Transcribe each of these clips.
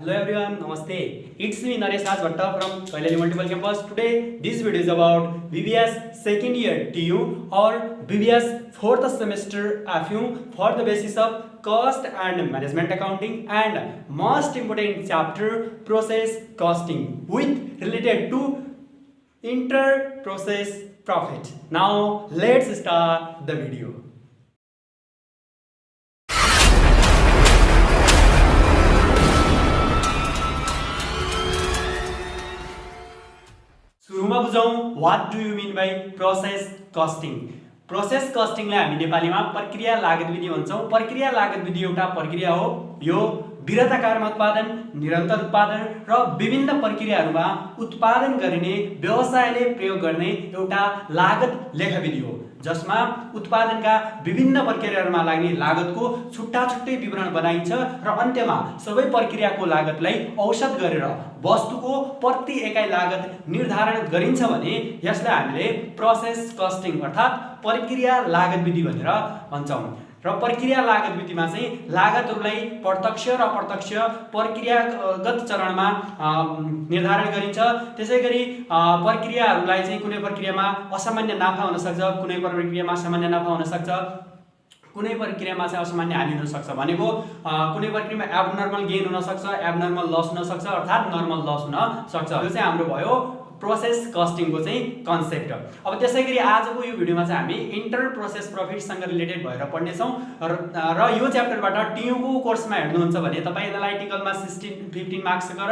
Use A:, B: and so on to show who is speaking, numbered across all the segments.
A: Hello everyone, Namaste. It's me Naresh Raj Bhatta from Kailali Multiple Campus. Today, this video is about BBS second year TU or BBS fourth semester FU for the basis of cost and management accounting and most important chapter process costing with related to inter-process profit. Now, let's start the video. सुरुमा बुझौं what do you mean by process costing. Process कस्टिङलाई हामी नेपालीमा प्रक्रिया लागत विधि भन्छौं। प्रक्रिया लागत विधि एउटा प्रक्रिया हो। यो विरताकारमा उत्पादन, निरन्तर उत्पादन र विभिन्न प्रक्रियाहरूमा उत्पादन गरिने व्यवसायले प्रयोग गर्ने एउटा लागत लेखा विधि हो, जसमा उत्पादनका विभिन्न प्रक्रियाहरूमा लाग्ने लागतको छुट्टा छुट्टै विवरण बनाइन्छ र अन्त्यमा सबै प्रक्रियाको लागतलाई औसत गरेर वस्तुको प्रति एकाइ लागत निर्धारण गरिन्छ भने यसलाई हामीले प्रोसेस कस्टिङ अर्थात् प्रक्रिया लागत विधि भनेर भन्छौं। र प्रक्रिया लागत विधिमा चाहिँ लागतहरूलाई प्रत्यक्ष र अप्रत्यक्ष प्रक्रियागत चरणमा निर्धारण गरिन्छ। त्यसैगरी प्रक्रियाहरूलाई चाहिँ कुनै प्रक्रियामा असामान्य नाफा हुन सक्छ, कुनै प्रक्रियामा सामान्य नाफा हुन सक्छ, कुनै प्रक्रियामा चाहिँ असामान्य हानि हुन सक्छ। भनेको कुनै प्रक्रियामा एबनर्मल गेन हुन सक्छ, एबनर्मल लस हुन सक्छ, अर्थात् नर्मल लस हुन सक्छ। यो चाहिँ हाम्रो भयो प्रोसेस कस्टिङको चाहिँ कन्सेप्ट। अब त्यसैगरी आजको यो भिडियोमा चाहिँ हामी इन्टर प्रोसेस प्रफिटसँग रिलेटेड भएर पढ्ने छौं र यो च्याप्टरबाट टियुको कोर्समा हेर्नुहुन्छ भने तपाई एनालाइटिकलमा 15 मार्क्सको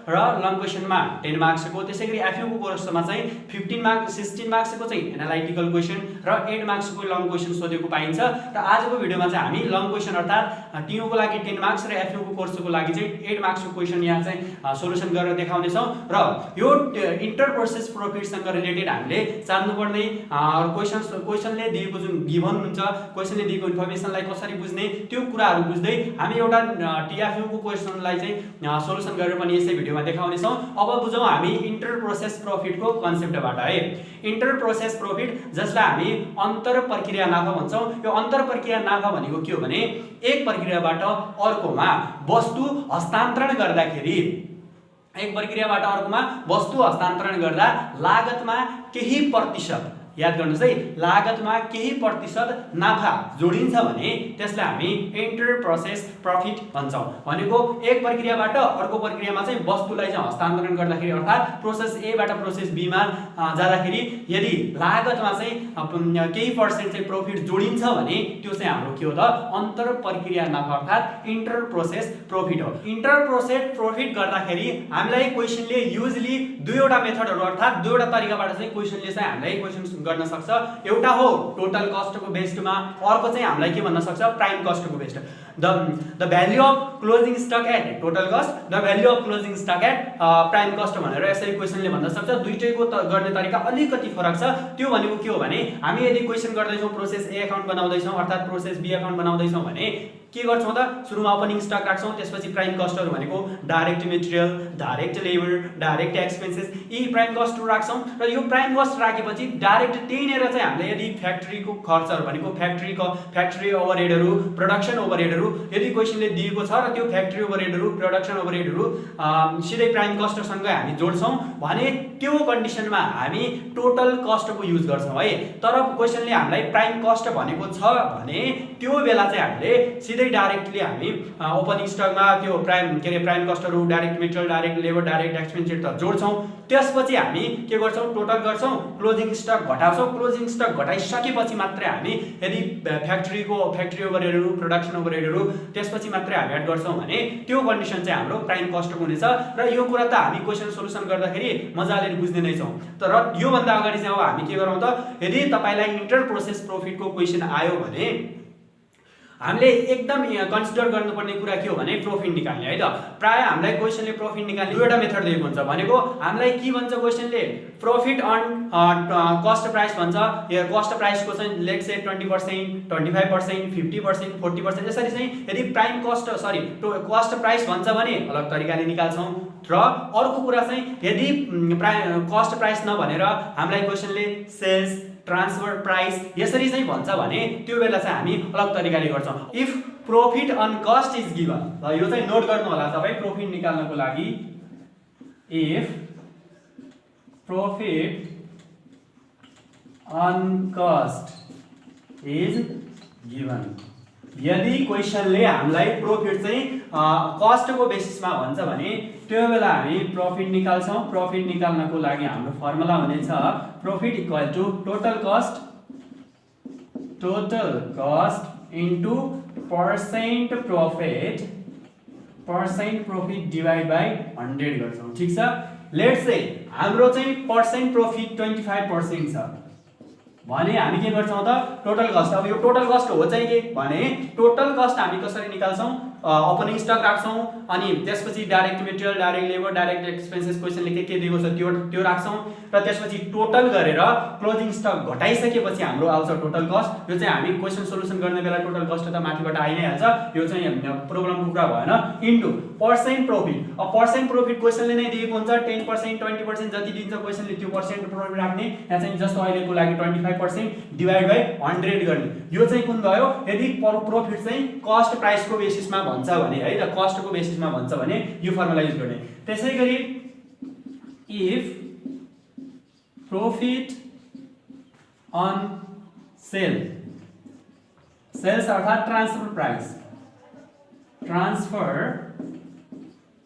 A: र लङ क्वेशनमा 10 मार्क्सको, त्यसैगरी एफयुको कोर्समा चाहिँ 16 मार्क्सको चाहिँ एनालाइटिकल क्वेशन र 8 मार्क्सको लङ क्वेशन सोधेको पाइन्छ। र आजको भिडियोमा चाहिँ हामी लङ क्वेशन अर्थात् टियुको लागि 10 मार्क्स र एफयुको कोर्सको लागि चाहिँ 8 मार्क्सको क्वेशन यहाँ चाहिँ सोलुसन गरेर देखाउने छौं। र यो इन्टर प्रोसेस प्रफिटसँग रिलेटेड हामीले जान्नुपर्ने क्वेशनले दिएको जुन गिभन हुन्छ, क्वेशनले दिएको इन्फर्मेसनलाई कसरी बुझ्ने, त्यो कुराहरू बुझ्दै हामी एउटा टिएफयू को क्वेशनलाई चाहिँ सोलुसन गरेर पनि यसै भिडियोमा देखाउने छौं। अब बुझौं हामी इन्टर प्रोसेस प्रफिटको कन्सेप्टबाट है। इन्टर प्रोसेस प्रफिट जसलाई हामी अन्तर प्रक्रिया नाफा भन्छौं। यो अन्तर प्रक्रिया नाफा भनेको के हो भने एक प्रक्रियाबाट अर्कोमा वस्तु हस्तान्तरण गर्दाखेरि, एक प्रक्रियाबाट अर्कोमा वस्तु हस्तान्तरण गर्दा लागतमा केही प्रतिशत, याद गर्नुस् है, लागतमा केही प्रतिशत नाफा जोडिन्छ भने त्यसलाई हामी इन्टर प्रोसेस प्रफिट भन्छौं। भनेको एक प्रक्रियाबाट अर्को प्रक्रियामा चाहिँ वस्तुलाई चाहिँ हस्तान्तरण गर्दाखेरि अर्थात् प्रोसेस ए बाट प्रोसेस बी मा जाँदाखेरि यदि लागतमा चाहिँ केही पर्सेन्ट चाहिँ प्रफिट जोडिन्छ भने त्यो चाहिँ हाम्रो के हो त अन्तर प्रक्रिया नाफा अर्थात् इन्टर प्रोसेस प्रफिट हो। इन्टर प्रोसेस प्रफिट गर्दाखेरि हामीलाई क्वेशनले युजली दुईवटा मेथडहरु अर्थात् दुईवटा तरिकाबाट चाहिँ क्वेशनले चाहिँ हामीलाई क्वेशन गर्न सक्छ। एउटा हो टोटल कस्टको बेस्डमा, अर्को चाहिँ हामीलाई के भन्न सक्छ प्राइम कस्टको based. The value of closing stock at total cost, the value of closing stock at prime cost भनेर यसरी क्वेशनले भन्न सक्छ। दुईटैको गर्ने तरिका अलिकति फरक छ। त्यो भनेको के हो भने हामी यदि क्वेशन गर्दै छौं प्रोसेस ए अकाउन्ट बनाउँदै छौं अर्थात् प्रोसेस बी अकाउन्ट बनाउँदै छौं भने के गर्छौं त सुरुमा ओपनिङ स्टक राख्छौं, त्यसपछि प्राइम कस्टहरु भनेको direct material, direct labour, direct expenses यी प्राइम कस्टहरु राख्छौं। र यो प्राइम कस्ट राखेपछि डाइरेक्ट त्यहीनेर चाहिँ हामीले यदि फ्याक्ट्रीको खर्चहरु भनेको फ्याक्ट्री ओभरहेडहरु, प्रोडक्सन ओभरहेडहरु यदि क्वेशनले दिएको छ र त्यो फ्याक्ट्री ओभरहेडहरु, प्रोडक्सन ओभरहेडहरु सिधै प्राइम कस्टसँग हामी जोड्छौं भने त्यो कन्डिसनमा हामी टोटल कस्टको युज गर्छौं है। तर क्वेशनले हामीलाई प्राइम कस्ट भनेको छ भने त्यो बेला चाहिँ हामीले सिधै डाइरेक्टली हामी ओपनिङ स्टकमा त्यो प्राइम कस्टहरु, direct material, direct labour, direct expenses त जोड्छौं। त्यसपछि हामी के गर्छौं टोटल गर्छौं, क्लोजिङ स्टक घटाउँछौं। क्लोजिङ स्टक घटाइसकेपछि मात्रै हामी यदि फ्याक्ट्री ओभरहेडहरु, प्रोडक्सन ओभरहेडहरु त्यसपछि मात्रै हामी एड गर्छौं भने त्यो कन्डिसन चाहिँ हाम्रो प्राइम कस्टको हुनेछ। र यो कुरा त हामी क्वेशन सोलुसन गर्दाखेरि मजाले बुझ्ने नै छौं। तर यो भन्दा अगाडि चाहिँ अब हामी के गरौँ त, यदि तपाईलाई इन्टर प्रोसेस प्रफिटको क्वेशन आयो भने हामीले एकदम कन्सिडर गर्नुपर्ने कुरा के हो भने प्रफिट निकाल्ने है त। प्राय हामीलाई क्वेशनले प्रफिट निकाल्ने दुईवटा मेथड दिएको हुन्छ। भनेको हामीलाई के भन्छ क्वेशनले प्रफिट अन कस्ट प्राइस भन्छ। यो कस्ट प्राइसको चाहिँ लेट्स से 20%, 25%, 50%, 40% यसरी चाहिँ यदि प्राइम कस्ट कस्ट प्राइस भन्छ भने अलग तरिकाले निकाल्छौं। र अर्को कुरा चाहिँ यदि कस्ट प्राइस नभनेर हामीलाई क्वेशनले सेल्स, ट्रान्सफर प्राइस यसरी चाहिँ भन्छ भने त्यो बेला चाहिँ हामी अलग तरिकाले गर्छौं। If profit on cost is given, ल यो चाहिँ नोट गर्नु होला तपाई प्रॉफिट निकाल्नको लागि। If profit on cost is given, यदि क्वेशनले हामीलाई प्रॉफिट चाहिँ कस्टको बेसिसमा भन्छ भने त्यो बेला हामी प्रॉफिट निकाल्छौं। प्रॉफिट निकाल्नको लागि हाम्रो फर्मुला हुनेछ profit equal to total cost into percent profit divide by 100 गर्छौं। ठीक छ, लेट्स से हाम्रो चाहिँ पर्सेन्ट प्रॉफिट 25% छ भने हामी के गर्छौं त टोटल कस्ट। अब यो टोटल कस्ट हो चाहिँ के भने टोटल कस्ट हामी कसरी निकाल्छौं, ओपनिङ स्टक राख्छौं अनि त्यसपछि direct material, direct labour, direct expenses क्वेशनले के दिएको छ त्यो राख्छौं र त्यसपछि टोटल गरेर क्लोजिङ स्टक घटाइसकेपछि हाम्रो आउँछ टोटल कस्ट। यो चाहिँ हामी क्वेशन सोलुसन गर्ने बेला टोटल कस्ट त माथिबाट आइ नै हाल्छ, यो चाहिँ प्रोब्लमको कुरा भएन। Into percent profit. अब पर्सेन्ट प्रॉफिट क्वेशनले नै दिएको हुन्छ 10% 20% जति दिन्छ क्वेशनले त्यो पर्सेन्ट प्रॉफिट राख्ने। यहाँ चाहिँ जस्तो अहिलेको लागि 25% डिवाइड बाइ 100 गर्ने। यो चाहिँ कुन भयो, यदि प्रॉफिट चाहिँ कस्ट प्राइसको बेसिसमा भन्छ भने है त, कस्टको बेसिसमा भन्छ भने यो फर्मुला युज गर्ने। त्यसैगरी इफ प्रॉफिट अन सेल्स अर्थात ट्रान्सफर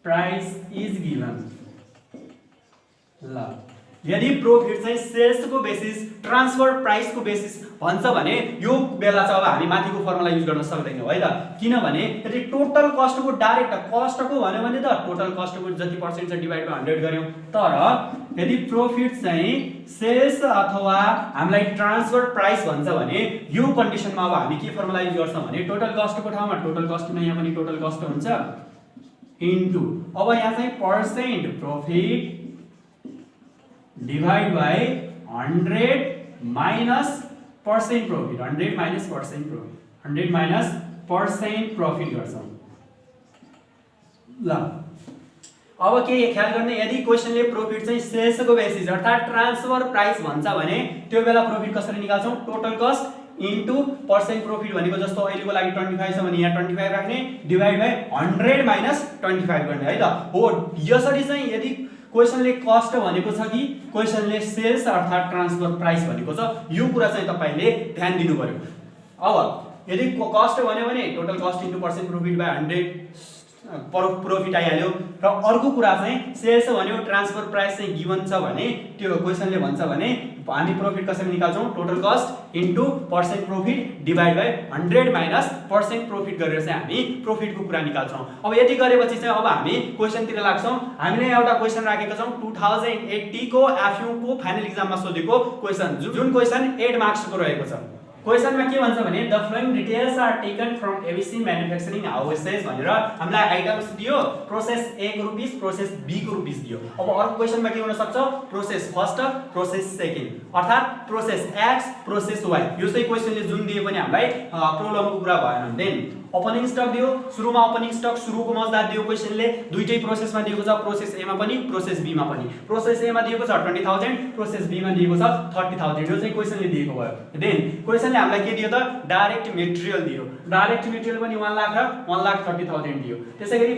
A: प्राइस इज गिवन, ल यदि प्रॉफिट चाहिँ सेल्सको बेसिस ट्रान्सफर प्राइसको बेसिस भन्छ भने यो बेला चाहिँ अब हामी माथिको फर्मुला युज गर्न सक्दैनौं है त। किनभने यदि टोटल कस्टको डाइरेक्ट कस्टको भन्यो भने त टोटल कस्टको जति पर्सेन्ट छ डिवाइड बाइ 100 गर्यौं, तर यदि प्रॉफिट चाहिँ सेल्स अथवा हामीलाई ट्रान्सफर प्राइस भन्छ भने यो कन्डिसनमा अब हामी के फर्मुला युज गर्छौं भने टोटल कस्टको ठाउँमा टोटल कस्ट नै यहाँ पनि टोटल कस्ट हुन्छ इन्टु अब यहाँ चाहिँ percent profit divide by 100 minus percent profit, 100 minus percent profit गर्छौं। ल अब के ख्याल गर्ने, यदि क्वेशनले प्रॉफिट चाहिँ सेल्सको बेसिस अर्थात ट्रान्सफर प्राइस भन्छ भने त्यो बेला प्रॉफिट कसरी निकाल्छौं, total cost into percent profit भनेको जस्तो अहिलेको लागि 25 छ भने यहाँ 25 राख्ने डिवाइड बाइ 100 माइनस 25 गर्ने है त। हो यसरी चाहिँ यदि क्वेशनले कस्ट भनेको छ कि क्वेशनले सेल्स अर्थात ट्रान्सफर प्राइस भनेको छ, यो कुरा चाहिँ तपाईले ध्यान दिनु पर्यो। अब यदि कस्ट भन्यो भने total cost into percent profit by 100 profit आइहाल्यो र अर्को कुरा चाहिँ सेल्स भन्यो ट्रान्सफर प्राइस चाहिँ गिवन छ भने त्यो क्वेशनले भन्छ भने हामी प्रॉफिट कसरी निकाल्छौं, total cost into percent profit divide by 100 minus percent profit गरेर चाहिँ हामी प्रॉफिटको कुरा निकाल्छौं। अब यति गरेपछि चाहिँ अब हामी क्वेशनतिर लाग्छौं। हामीले एउटा क्वेशन राखेका छौं 2080 को एफयू को फाइनल एक्जाममा सोधेको क्वेशन, जुन क्वेशन 8 मार्क्सको रहेको छ। क्वेशनमा के भन्छ भने the following details are taken from ABC manufacturing houses भनेर हामीलाई आइटम्स दियो, प्रोसेस ए को रुपीस, प्रोसेस बी को रुपीस दियो। अब अर्को क्वेशनमा के हुन सक्छ, प्रोसेस फर्स्ट, प्रोसेस सेकेन्ड अर्थात प्रोसेस एक्स, प्रोसेस वाई। यो चाहिँ क्वेशनले जुन दिए पनि हामीलाई प्रब्लमको कुरा भएन। देन ओपनिङ स्टक दियो, सुरुमा ओपनिङ स्टक सुरुको मजदार दियो क्वेशनले, दुईटै प्रोसेसमा दिएको छ, प्रोसेस ए मा पनि प्रोसेस बी मा पनि। प्रोसेस ए मा दिएको छ 20000, प्रोसेस बी मा दिएको छ 30000। यो चाहिँ क्वेशनले दिएको भयो। देन क्वेशनले हामीलाई के दियो त, डाइरेक्ट मटेरियल दियो, डाइरेक्ट मटेरियल पनि 1 लाख र 1,30,000 दियो। त्यसैगरी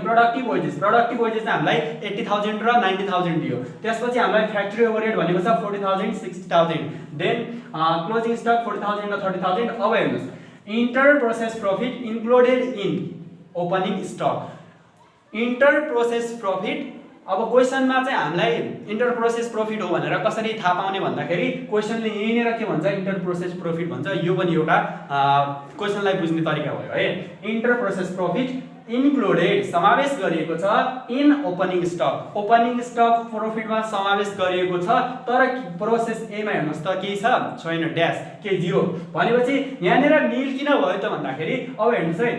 A: प्रोडक्टिभ वेजेस चाहिँ हामीलाई 80,000 र 90,000 दियो। त्यसपछि हामीलाई फ्याक्ट्री ओभरहेड भनेको छ 40,000 60,000। देन क्लोजिङ स्टक 40,000 र 30,000। अब हेर्नुस्, inter process profit included in opening stock. Inter process profit अब क्वेशन में हामीलाई इंटर प्रोसेस प्रॉफिट हो भनेर कसरी थाहा पाउने भन्दाखेरि क्वेशनले यहीँनेर के भन्छ, इंटर प्रोसेस प्रॉफिट भन्छ। यो पनि एउटा क्वेशनलाई बुझ्ने तरिका भयो है। इंटर प्रोसेस प्रॉफिट इन्क्लुडेड समावेश गरिएको छ in opening stock, opening stock प्रॉफिटमा समावेश गरिएको छ, तर प्रोसेस ए मा हेर्नुस् त के छ, छैन, ड्याश के 0 भनेपछि यहाँनेर नील किन भयो त भन्दाखेरि अब हेर्नुस् है,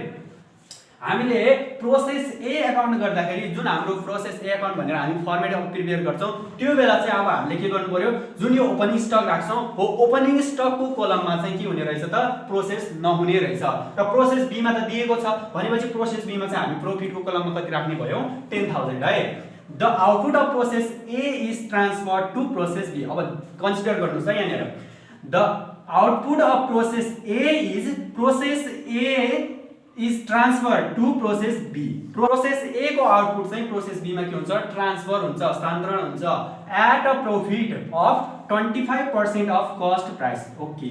A: हामीले प्रोसेस ए अकाउन्ट गर्दाखेरि जुन हाम्रो प्रोसेस ए अकाउन्ट भनेर हामी फर्मेट प्रिपेयर गर्छौं त्यो बेला चाहिँ अब हामीले के गर्नु पर्यो, जुन यो ओपनिङ स्टक राख्छौं हो ओपनिङ स्टकको कलममा चाहिँ के हुने रहेछ त, प्रोसेस नहुने रहेछ र प्रोसेस बी मा त दिएको छ भनेपछि प्रोसेस बी मा चाहिँ हामी प्रॉफिटको कलममा कति राख्ने भयो, 10,000 है। The output of process A is transferred to process B. अब कन्सिडर गर्नुहोस् है यहाँनिर, the output of process A is transferred to process B. Process A को आउटपुट चाहिँ प्रोसेस बी मा के हुन्छ, ट्रान्सफर हुन्छ, हस्तान्तरण हुन्छ at a profit of 25% of cost price. Okay,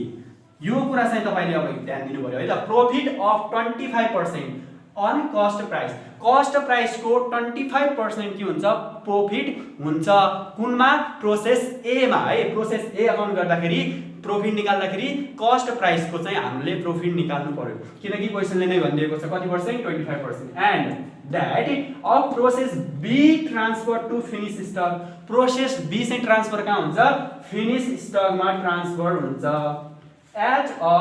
A: यो कुरा चाहिँ तपाईले अब ध्यान दिनु पर्यो है त। Profit of 25% on cost price, cost price को 25% के हुन्छ, प्रॉफिट हुन्छ कुनमा, प्रोसेस ए मा है। प्रोसेस ए अकाउन्ट गर्दाखेरि प्रॉफिट निकाल्दाखेरि कस्ट प्राइस को चाहिँ हामीले प्रॉफिट निकाल्नु पर्यो, किनकि क्वेशनले नै भनिदिएको छ कति पर्सेन्ट, 25%। And that of process B transfer to finish stock. Process B चाहिँ ट्रान्सफर कहाँ हुन्छ, फिनिश स्टक मा ट्रान्सफर हुन्छ at a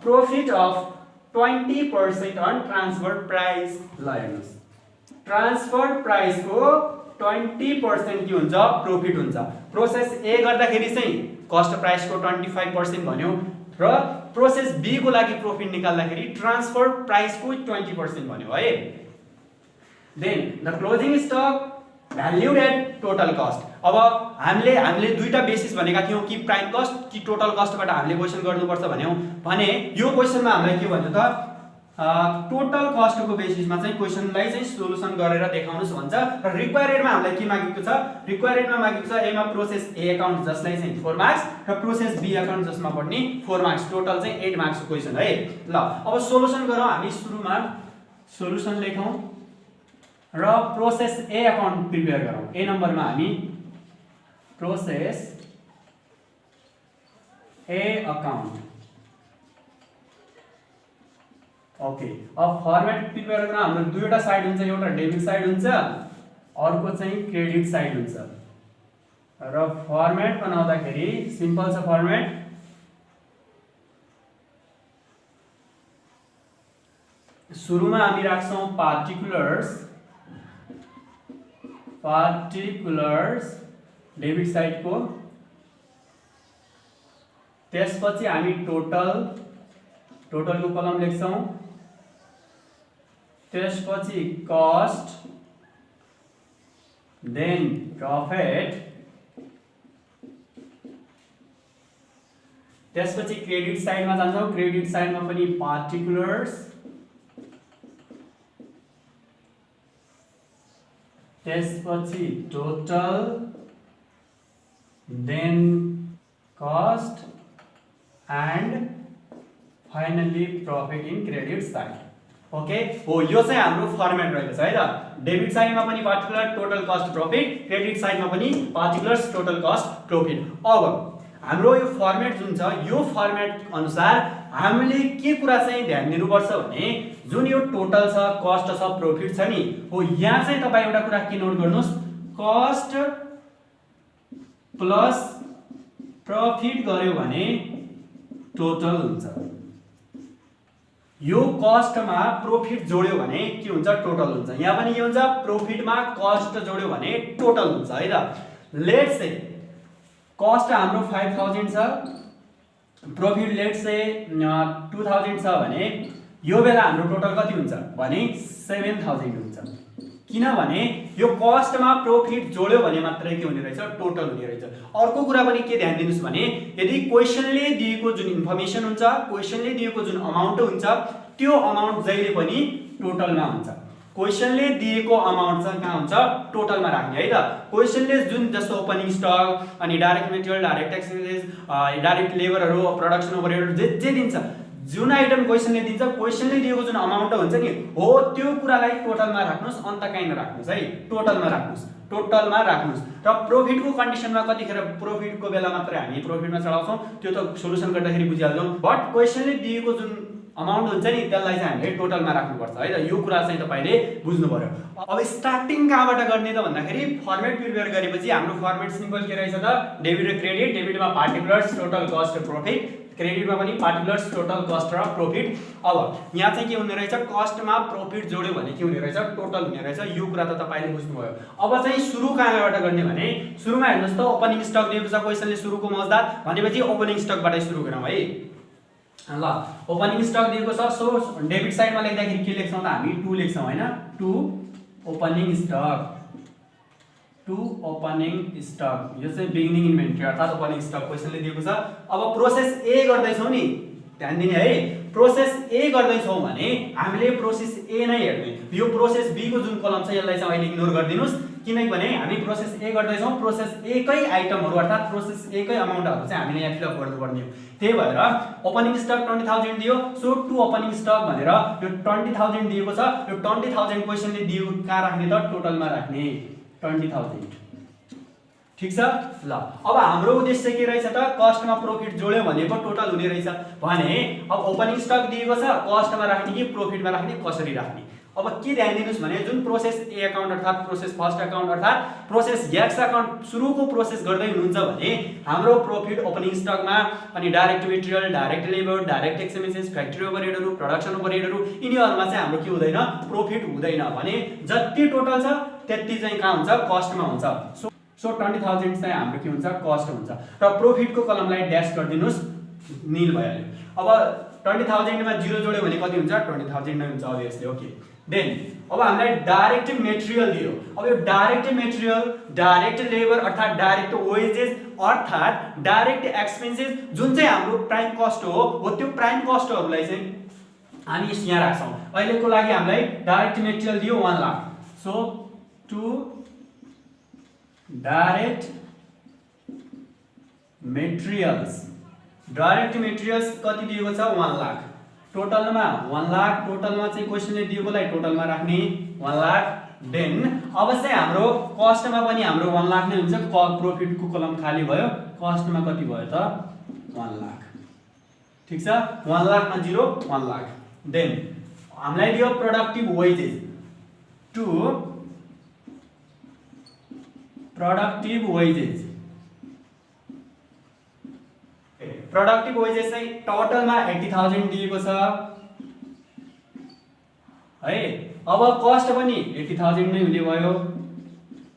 A: profit of 20% on transfer price. ल हेर्नुस्, ट्रान्सफर प्राइस को 20% के हुन्छ, प्रॉफिट हुन्छ। प्रोसेस ए गर्दाखेरि चाहिँ कस्ट प्राइस को 25% भन्यो र प्रोसेस बी को लागि प्रॉफिट निकाल्दाखेरि ट्रान्सफर प्राइस को 20% भन्यो है। Then the closing stock valued at total cost. अब हामीले दुईटा बेसिस भनेका थियौं कि प्राइम कस्ट कि टोटल कस्टबाट हामीले क्वेशन गर्नुपर्छ भन्यौ भने यो क्वेशनमा हामीलाई के भन्यो त, टोटल कस्ट को बेसिसमा चाहिँ क्वेशनलाई चाहिँ सोलुसन गरेर देखाउनुस् भन्छ। र रिक्वायर्डमा हामीलाई के मागेको छ, रिक्वायर्डमा मागेको छ एमा प्रोसेस ए अकाउन्ट जसलाई चाहिँ 4 मार्क्स र प्रोसेस बी अकाउन्ट जसमा पढ्ने 4 मार्क्स, टोटल चाहिँ 8 मार्क्स को क्वेशन है। ल अब सोलुसन गरौँ, हामी सुरुमा सोलुसन लेखौं र प्रोसेस ए अकाउन्ट प्रिपेयर गरौँ। ए नम्बरमा हामी प्रोसेस ए अकाउन्ट। ओके, अब फर्मेट प्रिपेयर गर्न हाम्रो दुईवटा साइड हुन्छ, एउटा डेबिट साइड हुन्छ, अर्को चाहिँ क्रेडिट साइड हुन्छ। र फर्मेट बनाउँदाखेरि सिम्पल छ फर्मेट, सुरुमा हामी राख्छौं पार्टिकुलर्स डेबिट साइड को, त्यसपछि हामी टोटल को कलम लेख्छौं, त्यसपछि कस्ट, देन प्रॉफिट, त्यसपछि क्रेडिट साइडमा जान्छौं, क्रेडिट साइडमा पनि पार्टिकुलर्स, त्यसपछि total, then cost and finally profit in credit side. Okay, हो यो चाहिँ हाम्रो फर्मेट रहेको छ है त। डेबिट साइडमा पनि particular, total cost profit, credit साइडमा पनि पार्टिकुलर्स, टोटल कस्ट प्रॉफिट। अब हाम्रो यो फर्मेट जुन छ, यो फर्मेट अनुसार हामीले के कुरा चाहिँ ध्यान दिनुपर्छ भने जुन यो टोटल छ, कस्ट छ, प्रॉफिट छ नि, हो यहाँ चाहिँ तपाई एउटा कुरा के नोट गर्नुस्, कस्ट प्लस प्रॉफिट गर्यो भने टोटल हुन्छ। यो कस्टमा प्रॉफिट जोड्यो भने के हुन्छ, टोटल हुन्छ। यहाँ पनि के हुन्छ, प्रॉफिटमा कस्ट जोड्यो भने टोटल हुन्छ है त। लेट्स से कस्ट हाम्रो 5000 छ, प्रॉफिट लेट्स से 2000 छ भने यो बेला हाम्रो टोटल कति हुन्छ भने 7000 हुन्छ। किनभने यो कस्टमा प्रॉफिट जोड्यो भने मात्रै के हुने रहेछ, टोटल हुने रहेछ। अर्को कुरा पनि के ध्यान दिनुस् भने यदि क्वेशनले दिएको जुन इन्फर्मेसन हुन्छ, क्वेशनले दिएको जुन अमाउन्ट हुन्छ, त्यो अमाउन्ट जहिले पनि टोटलमा हुन्छ। क्वेशनले दिएको अमाउन्ट चाहिँ कहाँ हुन्छ, टोटलमा राख्ने है त। क्वेशनले जुन जस्तो ओपनिङ स्टक अनि direct material, direct expenses, direct लेबरहरु, प्रोडक्सन ओभरहेड जे दिन्छ, जुन आइटम क्वेशनले दिन्छ, क्वेशनले दिएको जुन अमाउन्ट हुन्छ नि, हो त्यो कुरालाई टोटलमा राख्नुस्, अन्त कहीँ नराख्नुस् है, टोटलमा राख्नुस्, टोटलमा राख्नुस्। र प्रॉफिटको कन्डिसनमा कतिखेर प्रॉफिटको बेला मात्रै हामी प्रॉफिटमा चढाउँछौं, त्यो त सोलुसन गर्दाखेरि बुझिहाल्छौं। बट क्वेशनले दिएको जुन अमाउन्ट हुन्छ नि, त्यसलाई चाहिँ हामीले टोटलमा राख्नुपर्छ है त। यो कुरा चाहिँ तपाईले बुझ्नु पर्यो। अब स्टार्टिङ कहाँबाट गर्ने त भन्दाखेरि फर्मेट प्रिपेयर गरेपछि हाम्रो फर्मेट सिम्पल के रहेछ त, डेबिट र क्रेडिट, डेबिटमा पार्टिकुलर्स, टोटल कस्ट र प्रॉफिट, क्रेडिटमा पनि पार्टिकुलर्स, टोटल कस्ट र प्रॉफिट। अब यहाँ चाहिँ के हुने रहेछ, कस्टमा प्रॉफिट जोड्यो भने के हुने रहेछ, टोटल हुने रहेछ। यो कुरा त तपाईले बुझ्नुभयो। अब चाहिँ सुरु कहाँबाट गर्ने भने सुरुमा हेर्नुस् त, ओपनिङ स्टक दिएको छ क्वेशनले, सुरुको मजदार भनेपछि ओपनिङ स्टकबाटै सुरु गरौँ है। ल ओपनिङ स्टक दिएको छ, सो डेबिट साइडमा लेख्दाखेरि के लेख्छौं त हामी, 2 लेख्छौं हैन, 2 opening stock. To opening stock, यो चाहिँ बिगिनिङ इन्भेन्ट्री अर्थात् ओपनिङ स्टक क्वेसनले दिएको छ। अब प्रोसेस ए गर्दैछौँ नि, ध्यान दिने है, प्रोसेस ए गर्दैछौँ भने हामीले प्रोसेस ए नै हेर्ने। यो प्रोसेस बी को जुन कलम छ यसलाई चाहिँ अहिले इग्नोर गरिदिनुस्, किनभने हामी प्रोसेस ए गर्दैछौँ, प्रोसेस ए कै आइटमहरू अर्थात् प्रोसेस ए कै अमाउन्टहरू चाहिँ हामीले यहाँ फिलअप गर्नुपर्ने हो। त्यही भएर ओपनिङ स्टक 20,000 दियो, सो टु ओपनिङ स्टक भनेर यो 20,000 दिएको छ। यो 20,000 क्वेसनले दिएको कहाँ राख्ने त, टोटलमा राख्ने 20,000। ठीक छ ल। अब हाम्रो उद्देश्य के रहेछ त, कस्टमा प्रॉफिट जोड्यो भने पो टोटल हुने रहेछ भने अब ओपनिङ स्टक दिएको छ, कस्टमा राख्ने कि प्रॉफिटमा राख्ने, कसरी राख्ने। अब के ध्यान दिनुस् भने जुन प्रोसेस ए अकाउन्ट अर्थात् प्रोसेस फर्स्ट अकाउन्ट अर्थात् प्रोसेस एक्स अकाउन्ट सुरुको प्रोसेस गर्दै हुनुहुन्छ भने हाम्रो प्रॉफिट ओपनिङ स्टकमा, अनि direct material, direct labour, direct expenses, factory ओभरहेडहरू, प्रोडक्सन ओभरहेडहरू, यिनीहरुमा चाहिँ हाम्रो के हुँदैन, प्रॉफिट हुँदैन भने जति टोटल छ त्यति चाहिँ कहाँ हुन्छ, कस्टमा हुन्छ। सो 20,000 चाहिँ हाम्रो के हुन्छ, कस्ट हुन्छ। र प्रॉफिटको कलमलाई ड्याश गरिदिनुस्, नील भइहाल्यो। अब 20,000 मा 0 जोड्यो भने कति हुन्छ, 20,000 नै हुन्छ अभियसली। ओके, देन अब हामीलाई डाइरेक्ट मटेरियल दियो। अब यो डाइरेक्ट मटेरियल, डाइरेक्ट लेबर अर्थात् डाइरेक्ट वेजेस अर्थात् डाइरेक्ट एक्सपेन्सेस जुन चाहिँ हाम्रो प्राइम कस्ट हो त्यो प्राइम कस्टहरूलाई चाहिँ हामी यहाँ राख्छौँ। अहिलेको लागि हामीलाई डाइरेक्ट मटेरियल दियो 1 lakh, so to direct materials, direct materials कति दिएको छ, 1 लाख, टोटलमा 1 लाख, टोटलमा चाहिँ क्वेसनले दिएकोलाई टोटलमा राख्ने 1 लाख। देन अब चाहिँ हाम्रो कस्टमा पनि हाम्रो 1 लाख नै हुन्छ, प्रॉफिटको कलम खाली भयो, कस्टमा कति भयो त 1 लाख। ठीक छ, 1 लाख मा 0 1 लाख। देन हामीलाई दियो productive wages, to productive wages, productive wages चाहिँ टोटलमा 80,000 दिएको छ है। अब कस्ट पनि 80,000 नै हुने भयो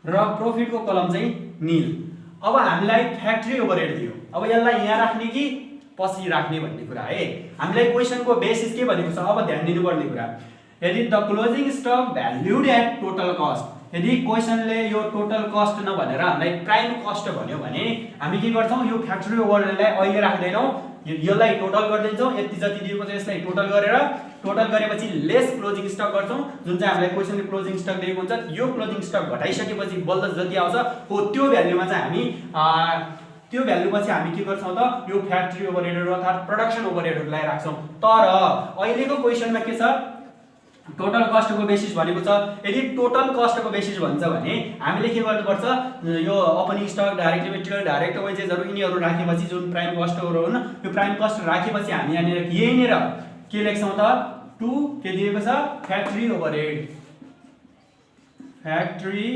A: र प्रॉफिटको कलम चाहिँ नील। अब हामीलाई फ्याक्ट्री ओभरहेड दियो, अब यसलाई यहाँ राख्ने कि पछि राख्ने भन्ने कुरा है। हामीलाई क्वेसनको बेसिस के भनेको छ, अब ध्यान दिनुपर्ने कुरा, यदि the closing stock valued at total cost, यदि क्वेसनले यो टोटल कस्ट नभनेर हामीलाई प्राइम कस्ट भन्यो भने हामी के गर्छौँ, यो फ्याक्ट्री ओभरहेडलाई अहिले राख्दैनौँ, यसलाई टोटल गरिदिन्छौँ। यति जति दिएको छ यसलाई टोटल गरेर, टोटल गरेपछि लेस क्लोजिङ स्टक गर्छौँ, जुन चाहिँ हामीलाई क्वेसनले क्लोजिङ स्टक दिएको हुन्छ। यो क्लोजिङ स्टक घटाइसकेपछि बल्ल जति आउँछ हो त्यो भ्याल्युमा चाहिँ हामी त्यो भ्याल्युपछि हामी के गर्छौँ त, यो फ्याक्ट्री ओभरहेडहरू अर्थात् प्रोडक्सन ओभरहेडहरूलाई राख्छौँ। तर अहिलेको क्वेसनमा के छ, टोटल कस्टको बेसिस भनेको छ। यदि टोटल कस्टको बेसिस भन्छ भने हामीले के गर्नुपर्छ, यो opening stock, direct material, direct वेजेसहरू यिनीहरू राखेपछि जुन प्राइम कस्टहरू हुन्, यो प्राइम कस्ट राखेपछि हामी यहीँनिर के लेख्छौँ त, टु के दिएको छ, फ्याक्ट्री ओभरहेड, फ्याक्ट्री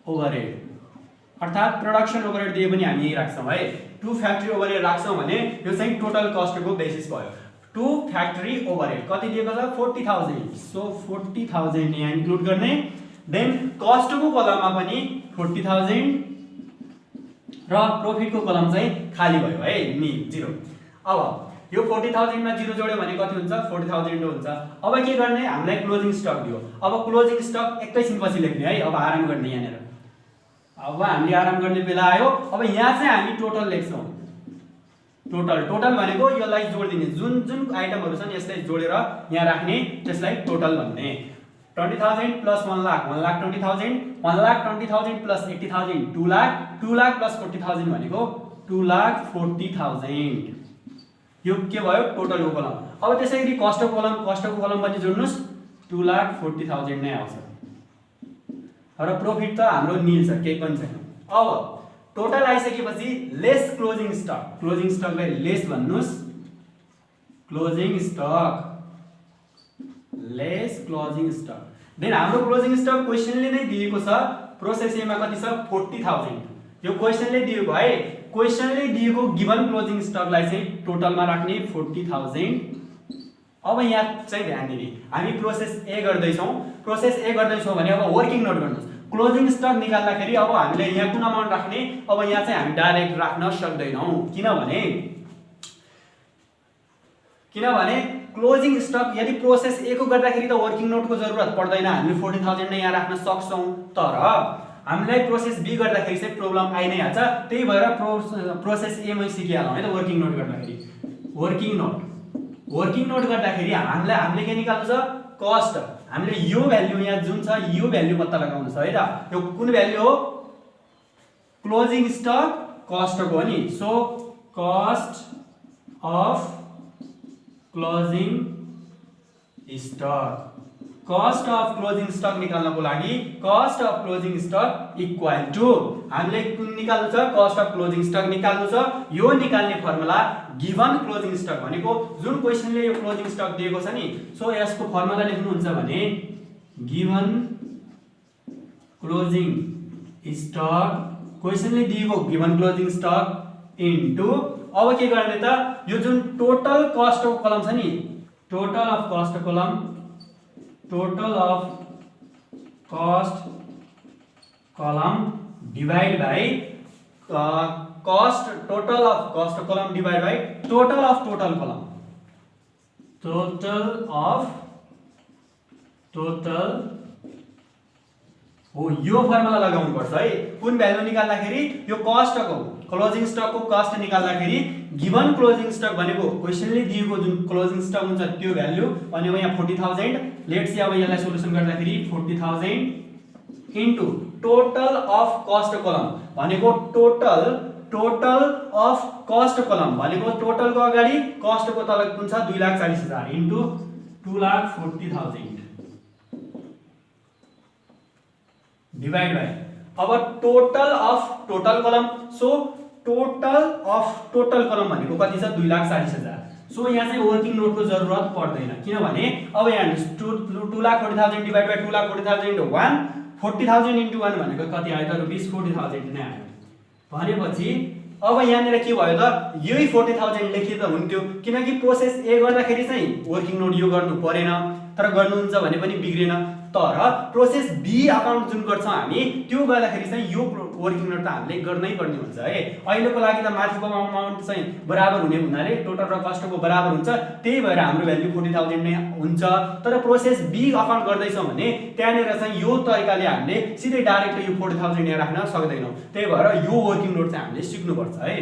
A: ओभरहेड अर्थात् प्रोडक्सन ओभरहेड दिए पनि हामी यही राख्छौँ है। टु फ्याक्ट्री ओभरहेड राख्छौँ भने यो चाहिँ टोटल कस्टको बेसिस भयो। टु फ्याक्ट्री ओभरहेड कति दिएको छ, 40,000, सो 40,000 यहाँ इन्क्लुड गर्ने। देन कस्टको कलममा पनि 40,000 र प्रॉफिटको कलम चाहिँ खाली भयो है, नि 0। अब यो 40,000 मा 0 जोड्यो भने कति हुन्छ, 40,000 हुन्छ। अब के गर्ने, हामीलाई क्लोजिङ स्टक दियो। अब क्लोजिङ स्टक एकैछिनपछि लेख्ने है, अब आराम गर्ने यहाँनिर। अब हामीले आराम गर्ने बेला आयो। अब यहाँ चाहिँ हामी टोटल लेख्छौँ, टोटल, टोटल भनेको यसलाई जोडिदिने, जुन जुन आइटमहरू छन् यसलाई जोडेर यहाँ राख्ने, त्यसलाई टोटल भन्ने। 20,000 plus 1 lakh, 1 lakh 20,000, 1 lakh 20,000 plus 80,000 2 lakh, 2 lakh plus 40,000 भनेको 2,40,000। यो के भयो, टोटलको कलम। अब त्यसै गरी कस्टको कलम पनि जोड्नुस्, 2,40,000 नै आउँछ र प्रॉफिट त हाम्रो नील छ, केही पनि छैन। अब टोटल आइसकेपछि लेस क्लोजिङ स्टक, क्लोजिङ स्टकलाई लेस भन्नुस्, closing stock, less closing stock. Then हाम्रो क्लोजिङ स्टक क्वेसनले नै दिएको छ, प्रोसेस एमा कति छ, 40,000। यो क्वेसनले दिएको है, क्वेसनले दिएको गिवन क्लोजिङ स्टकलाई चाहिँ टोटलमा राख्ने 40,000। अब यहाँ चाहिँ ध्यान दिने, हामी प्रोसेस ए गर्दैछौँ, प्रोसेस ए गर्दैछौँ भने अब वर्किङ नोट गर्नुहोस्। क्लोजिङ स्टक निकाल्दाखेरि अब हामीले यहाँ कुन अमाउन्ट राख्ने, अब यहाँ चाहिँ हामी डाइरेक्ट राख्न सक्दैनौँ, किनभने क्लोजिङ स्टक यदि प्रोसेस ए को गर्दाखेरि त वर्किङ नोटको जरुरत पर्दैन, हामीले 40,000 नै यहाँ राख्न सक्छौँ। तर हामीलाई प्रोसेस बी गर्दाखेरि चाहिँ प्रब्लम आइ नै हाल्छ। त्यही भएर प्रोसेस ए मै सिकिहालौँ है त। वर्किङ नोट गर्दाखेरि वर्किङ नोट गर्दाखेरि हामीले के निकाल्नु छ कस्ट। हामीले यो भ्यालु यहाँ जुन छ यो भ्यालु पत्ता लगाउनु छ है त। यो कुन भ्यालु हो क्लोजिङ स्टक कस्टको हो नि। So cost of closing stock cost of closing stock निकाल्नको लागि cost of closing stock equal to हामीले कुन निकाल्नु छ कस्ट अफ क्लोजिङ स्टक निकाल्नु छ। यो निकाल्ने फर्मुला गिवन क्लोजिङ स्टक भनेको जुन क्वेशनले यो क्लोजिङ स्टक दिएको छ नि। सो यसको फर्मुला लेख्नुहुन्छ भने गिवन क्लोजिङ स्टक क्वेशनले दिएको गिवन क्लोजिङ स्टक इन्टु अब के गर्ने त यो जुन टोटल कस्ट अफ कलम छ नि total of cost column divide by cost total of cost column divide by total of total column हो। यो फर्मुला लगाउनु पर्छ है। कुन भ्यालु निकाल्दाखेरि यो कस्टको क्लोजिङ स्टकको कस्ट निकाल्दाखेरि गिवन क्लोजिङ स्टक भनेको क्वेशनले दिएको जुन क्लोजिङ स्टक हुन्छ त्यो भ्यालु भनेको यहाँ 40,000। लेट्स से अब यसलाई सोलुसन गर्दाखेरि 40,000 इन्टु टोटल अफ कस्ट कलम भनेको टोटल अफ कस्ट कलम भनेको टोटलको अगाडि कस्टको तल कुन छ 2,40,000 इन्टु 2,40,000 डिवाइड बाई अब टोटल अफ टोटल कलम। सो टोटल अफ टोटल कलम भनेको कति छ 2,40,000। सो यहाँ चाहिँ वर्किङ नोटको जरुरत पर्दैन किनभने अब यहाँ 2,40,000 डिवाइड बाई 2,40,000 इन्टु 1 40,000 इन्टु 1 भनेको कति आयो त ₹40,000 नै आयो। भनेपछि अब यहाँनिर के भयो त यही 40,000 लेखे त हुन्थ्यो किनकि प्रोसेस ए गर्दाखेरि चाहिँ वर्किङ नोट यो गर्नु परेन तर गर्नुहुन्छ भने पनि बिग्रेन। तर प्रोसेस बी अकाउन्ट जुन गर्छौं हामी त्यो गर्दाखेरि चाहिँ यो वर्किङ नोट त हामीले गर्नै पर्ने हुन्छ है। अहिलेको लागि त माथिको अमाउन्ट चाहिँ बराबर हुने हुनाले टोटल र कस्टको बराबर हुन्छ त्यही भएर हाम्रो भ्यालु 40,000 नै हुन्छ। तर प्रोसेस बी अकाउन्ट गर्दैछौं भने त्यहाँनिर चाहिँ यो तरिकाले हामीले सिधै डाइरेक्ट यो 40,000 यहाँ राख्न सक्दैनौं। त्यही भएर यो वर्किङ नोट चाहिँ हामीले सिक्नु पर्छ है।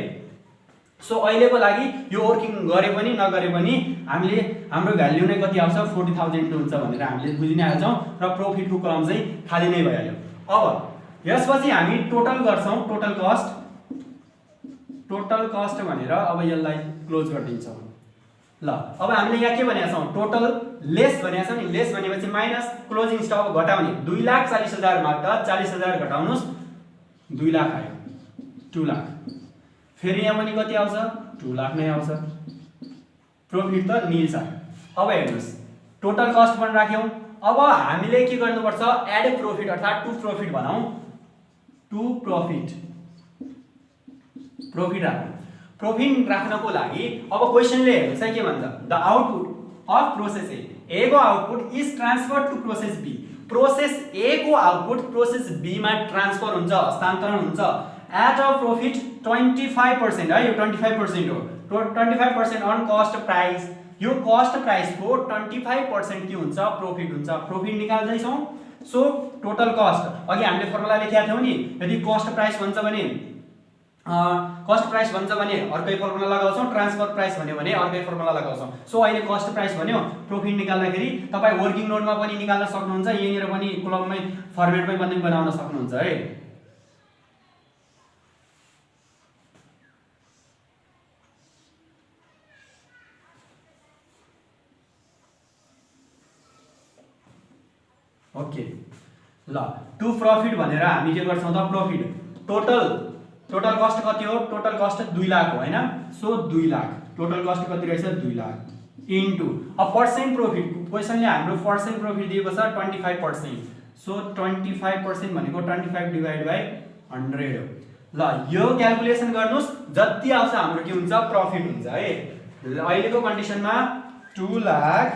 A: सो अहिलेको लागि यो वर्किङ गरे पनि नगरे पनि हामीले हाम्रो भ्यालु नै कति आउँछ 40,000 हुन्छ भनेर हामीले बुझि नै हाल्छौं र प्रॉफिटको कलम चाहिँ खाली नै भइहाल्यो। अब यसपछि हामी टोटल गर्छौं टोटल कस्ट भनेर अब यसलाई क्लोज गरिदिन्छौं। ल अब हामीले यहाँ के भनेका छौं टोटल लेस भनेका छौं नि। लेस भनेपछि माइनस क्लोजिङ स्टक घटाउने 2,40,000 बाट 40,000 घटाउनुस् 2 लाख आयो 2 लाख। फेरि यहाँ पनि कति आउँछ 2 लाख नै आउँछ। प्रॉफिट त नील छ। अब हेर्नुस् टोटल कस्ट पनि राख्यौं। अब हामीले के गर्नुपर्छ एड प्रॉफिट अर्थात टु प्रॉफिट बनाऊ टु प्रॉफिट राख्नु। प्रॉफिट राख्नको लागि अब क्वेशनले हेर्नुस् के भन्छ the output of process A को output is transferred to process B. Process A को आउटपुट प्रोसेस बी मा ट्रान्सफर हुन्छ हस्तान्तरण हुन्छ एट अ प्रॉफिट 25% है। यो 25% हो 25% अन कस्ट प्राइस। यो कस्ट प्राइस को 25% के हुन्छ प्रॉफिट हुन्छ। प्रॉफिट निकाल्दै छौं। सो टोटल कस्ट अघि हामीले फर्मुला लेखेका थियौ नि यदि कस्ट प्राइस भन्छ भने अर्कै फर्मुला लगाउँछौं। ट्रान्सफर प्राइस भन्यो भने अर्कै फर्मुला लगाउँछौं। सो अहिले कस्ट प्राइस भन्यो प्रॉफिट निकाल्दाखेरि तपाई वर्किङ नोटमा पनि निकाल्न सक्नुहुन्छ यहीँनिर पनि कलममै फर्मेटमै पनि बनाउन सक्नुहुन्छ है। ओके ल टु प्रॉफिट भनेर हामी के गर्छौं त प्रॉफिट टोटल कस्ट कति हो टोटल कस्ट 2 लाख हो हैन। सो 2 लाख टोटल कस्ट कति रहेछ 2 lakh into a percent profit क्वेशनले हाम्रो पर्सेन्ट प्रॉफिट दिएको छ 25%। सो 25% भनेको 25 डिवाइड बाइ 100 हो। ल यो क्याल्कुलेसन गर्नुस् जति आउँछ हाम्रो के हुन्छ प्रॉफिट हुन्छ है। अहिलेको कन्डिसनमा 2 लाख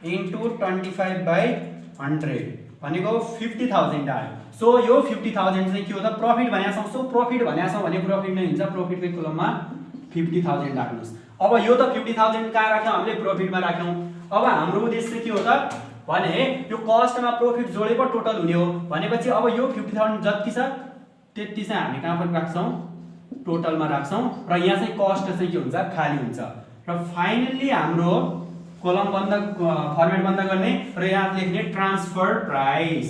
A: इन्टु 25/100 भनेको 50,000 आयो। सो यो 50,000 चाहिँ के हो त प्रॉफिट भनेका छौं। सो प्रॉफिट भनेका छौं भने प्रॉफिट नै हुन्छ। प्रॉफिटकै कलममा 50,000 राख्नुस्। अब यो त 50,000 कहाँ राख्यौं हामीले प्रॉफिटमा राख्यौं। अब हाम्रो उद्देश्य के हो त भने यो कस्टमा प्रोफिट जोडेको टोटल हुने हो भनेपछि अब यो 50,000 जति छ त्यति चाहिँ हामी कहाँ पनि राख्छौं टोटलमा राख्छौं र यहाँ चाहिँ कस्ट चाहिँ के हुन्छ खाली हुन्छ र फाइनली हाम्रो कोलम बन्द फर्मेट बन्द गर्ने र यहाँ लेख्ने ट्रान्सफर प्राइस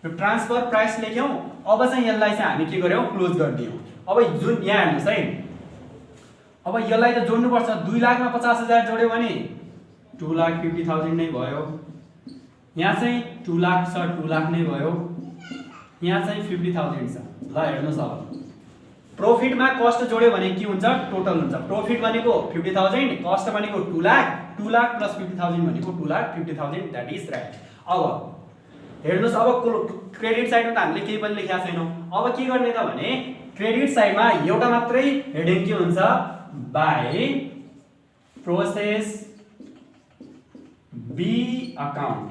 A: र ट्रान्सफर प्राइस लेख्यौं अब चाहिँ यसलाई चाहिँ हामी के गर्यौं क्लोज गर्दियौं अब जुन यहाँ हेर्नुस् है अब यसलाई त जोड्नु पर्छ 2 लाख मा 50,000 जोड्यो भने 2,50,000 नै भयो यहाँ चाहिँ 2 लाख छ 2 लाख नै भयो यहाँ चाहिँ 50,000 छ ल हेर्नुस् अब प्रोफिटमा कस्ट जोड्यो भने के हुन्छ टोटल हुन्छ प्रोफिट भनेको 50,000 कस्ट भनेको 2 लाख प्लस 50,000 भनेको 2,50,000 दैट इज राइट अब हेर्नुस् अब क्रेडिट साइडमा त हामीले केही पनि लेखेका छैनौं अब के गर्ने त भने क्रेडिट साइडमा एउटा मात्रै हेडिङ के हुन्छ by process B account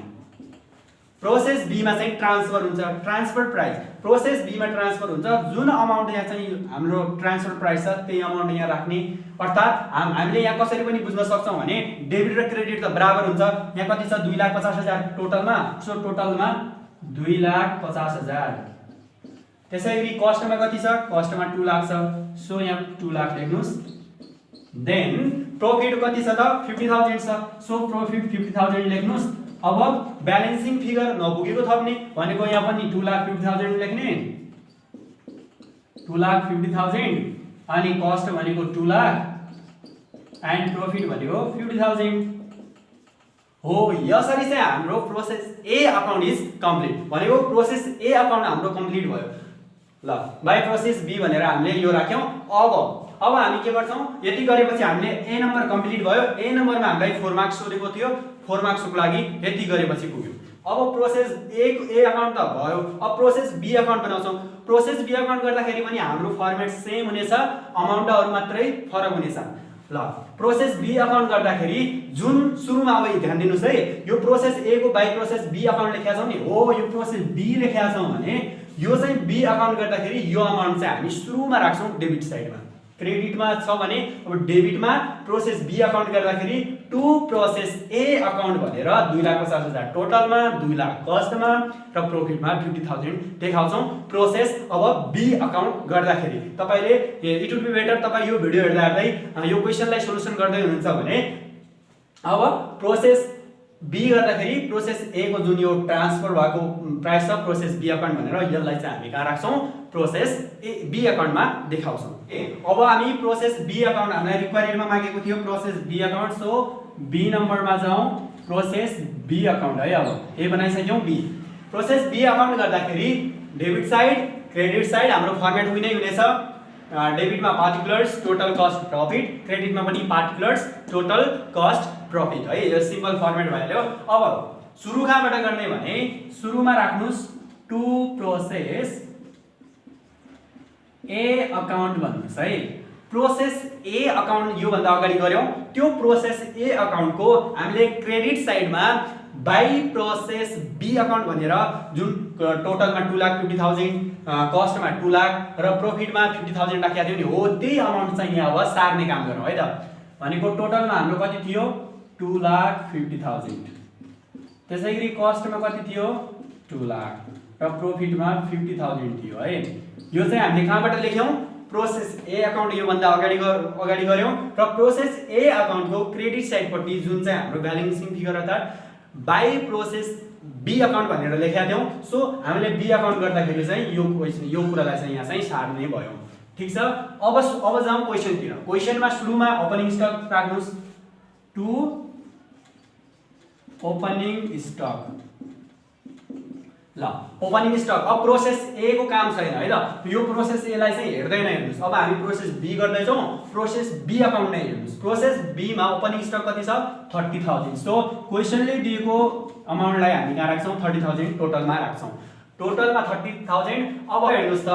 A: process B मा चाहिँ ट्रान्सफर हुन्छ ट्रान्सफर प्राइस प्रोसेस बी मा ट्रान्सफर हुन्छ जुन अमाउन्ट यहाँ चाहिँ हाम्रो ट्रान्सफर प्राइस छ त्यही अमाउन्ट यहाँ राख्ने अर्थात हामीले यहाँ कसरी पनि बुझ्न सक्छौं भने डेबिट र क्रेडिट त बराबर हुन्छ यहाँ कति छ 2,50,000 टोटलमा सो टोटलमा 2,50,000 त्यसैगरी कस्टमा कति छ कस्टमा 2 लाख छ सो यहाँ 2 लाख लेख्नुस् देन प्रोफिट कति छ त 50,000 छ सो प्रोफिट 50,000 लेख्नुस् अब ब्यालेन्सिङ फिगर नपुगेको थप्ने भनेको यहाँ पनि 2,50,000 लेख्ने 2,50,000 अनि कस्ट भनेको 2 लाख एन्ड प्रोफिट भनेको 50,000 हो यसरी चाहिँ हाम्रो process A account is complete भनेको प्रोसेस ए अकाउन्ट हाम्रो कम्प्लिट भयो ल बाइ प्रोसेस बी भनेर हामीले यो राख्यौं अब हामी के गर्छौं यति गरेपछि हामीले ए नम्बर कम्प्लिट भयो ए नम्बरमा हामीलाई 4 मार्क्स सोधेको थियो 4 मार्क्स को लागि यति गरेपछि पुग्यो अब प्रोसेस ए अकाउन्ट त भयो अब प्रोसेस बी अकाउन्ट बनाउँछौं प्रोसेस बी अकाउन्ट गर्दाखेरि पनि हाम्रो फर्मेट सेम हुनेछ अमाउन्टहरु मात्रै फरक हुनेछ ल प्रोसेस बी अकाउन्ट गर्दाखेरि जुन सुरुमा अब ध्यान दिनुस् है यो प्रोसेस ए को बाइ प्रोसेस बी अकाउन्ट लेखेका छौं नि हो यो प्रोसेस बी लेखेका छौं भने यो चाहिँ बी अकाउन्ट गर्दाखेरि यो अमाउन्ट चाहिँ हामी सुरुमा राख्छौं डेबिट साइडमा क्रेडिटमा छ भने अब डेबिटमा प्रोसेस बी अकाउन्ट गर्दाखेरि टु प्रोसेस ए अकाउन्ट भनेर 2,50,000 टोटलमा 2 लाख कस्टमा र प्रोफिटमा 50,000 देखाउँछौं प्रोसेस अब बी अकाउन्ट गर्दाखेरि तपाईले इट वुड बी बेटर तपाई यो भिडियो हेर्दा हेर्दै यो क्वेशनलाई सोलुसन गर्दै हुनुहुन्छ भने अब प्रोसेस बी गर्दाखेरि प्रोसेस ए को जुन यो ट्रान्सफर भएको प्राइस छ प्रोसेस बी अकाउन्ट भनेर यसलाई चाहिँ हामी कहाँ राख्छौं प्रोसेस ए बी अकाउन्टमा देखाउँछौं अब हामी प्रोसेस बी अकाउन्ट हामीलाई रिक्वायरमेन्टमा मागेको थियो process B account so B नम्बरमा जाउँ प्रोसेस बी अकाउन्ट है अब ए बनाइसक्यौं बी प्रोसेस बी अकाउन्ट गर्दाखेरि डेबिट साइड क्रेडिट साइड हाम्रो फर्मेट उही नै हुनेछ डेबिटमा पार्टिकुलर्स टोटल कस्ट प्रॉफिट क्रेडिटमा पनि पार्टिकुलर्स टोटल कस्ट प्रॉफिट है यो सिम्पल फर्मेट भयो अब सुरु कहाँबाट गर्ने भने सुरुमा राख्नुस् टु प्रोसेस ए अकाउन्ट भन्नुस् है प्रोसेस ए अकाउन्ट यो भन्दा अगाडि गर्यौं त्यो प्रोसेस ए अकाउन्ट को हामीले क्रेडिट साइडमा बाइ प्रोसेस बी अकाउन्ट भनेर जुन टोटलमा 2,50,000 कस्टमा 2 लाख र प्रोफिटमा 50,000 राखेका थियौ नि हो त्यही अमाउन्ट चाहिँ यहाँ अब सार्ने काम गरौँ है त भनेको टोटलमा हाम्रो कति थियो 2,50,000 त्यसैगरी कस्टमा कति थियो 2 लाख र प्रोफिटमा 50,000 थियो है यो चाहिँ हामीले कहाँबाट लेख्यौं प्रोसेस ए अकाउन्ट यो भन्दा अगाडि गर्यौं र प्रोसेस ए अकाउन्ट को क्रेडिट साइड पट्टि जुन चाहिँ हाम्रो ब्यालेन्सिङ फिगर अर्थात बाइ प्रोसेस बी अकाउन्ट भनेर लेखेका थियौं सो हामीले बी अकाउन्ट गर्दाखेरि चाहिँ यो कुरालाई चाहिँ यहाँ चाहिँ सार्ने भयो ठीक छ अब जाउँ क्वेशनतिर क्वेशनमा सुरुमा ओपनिङ स्टक राख्नुस् टु ओपनिङ स्टक ल ओपनिङ स्टक अब प्रोसेस ए को काम छैन है त यो प्रोसेस ए लाई चाहिँ हेर्दैन हेर्नुस् अब हामी प्रोसेस बी गर्दै छौं प्रोसेस बी अकाउन्ट नै हेर्नुस् प्रोसेस बी मा ओपनिङ स्टक कति छ 30,000 सो क्वेशनले दिएको अमाउन्टलाई हामी कहाँ राख्छौं 30,000 टोटलमा राख्छौं टोटलमा 30,000 अब हेर्नुस् त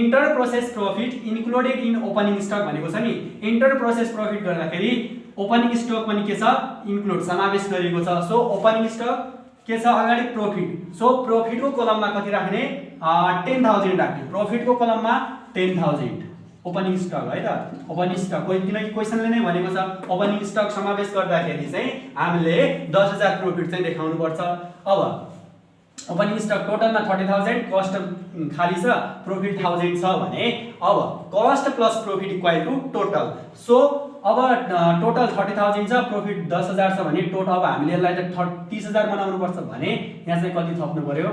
A: inter process profit included in opening stock भनेको छ नि इंटर प्रोसेस प्रॉफिट गर्दाखेरि ओपनिङ स्टक पनि के छ इन्क्लुड समावेश गरिएको छ सो ओपनिङ स्टक के छ अगाडि प्रॉफिट सो प्रॉफिट को कलममा कति राख्ने 10,000 राख्ने प्रॉफिट को कलममा 10,000 ओपनिङ स्टक है त। ओपनिङ स्टक किनकि क्वेसनले नै भनेको छ ओपनिङ स्टक समावेश गर्दाखेरि चाहिँ हामीले 10,000 प्रॉफिट चाहिँ देखाउनु पर्छ। अब ओपनिङ स्टक टोटलमा 30,000 कस्ट खाली छ प्रॉफिट 1000 छ भने अब cost plus profit equal to total. So अब टोटल 30,000 छ प्रॉफिट 10,000 छ भने टोटल अब हामीले यसलाई त 30,000 बनाउनु पर्छ भने यहाँ चाहिँ कति थप्नु पर्यो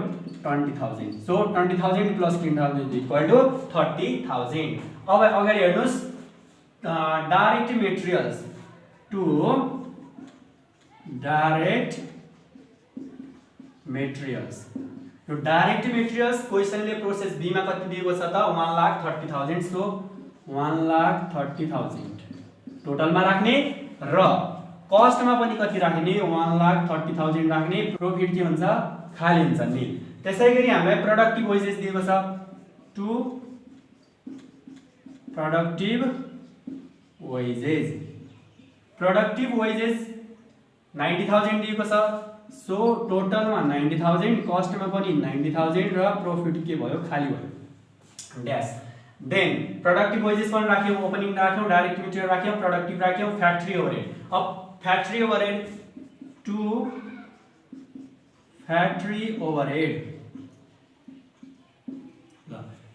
A: 20,000। So 20,000 plus 10,000 equal to 30,000। अब अगाडि हेर्नुस् direct materials to direct materials. यो डाइरेक्ट मेटेरियल्स क्वेसनले प्रोसेस बी मा कति दिएको छ त 1,30,000। सो 1,30,000 टोटलमा राख्ने र कस्टमा पनि कति राख्ने 1,30,000 राख्ने। प्रॉफिट के हुन्छ खाली हुन्छ निल। त्यसैगरी हामीलाई प्रोडक्टिभ वेजेस दिएको छ to productive wages. Productive wages 90,000 दिएको छ। सो टोटलमा 90,000 कस्टमा पनि 90,000 र प्रॉफिट के भयो खाली भयो ड्याश। देन प्रोडक्टिभ वेजेस पनि राख्यौं, ओपनिङ राख्यौं, डाइरेक्ट मेटेरियल राख्यौं, प्रोडक्टिभ राख्यौं, फ्याक्ट्री ओभरहेड। अब factory overhead to factory overhead ल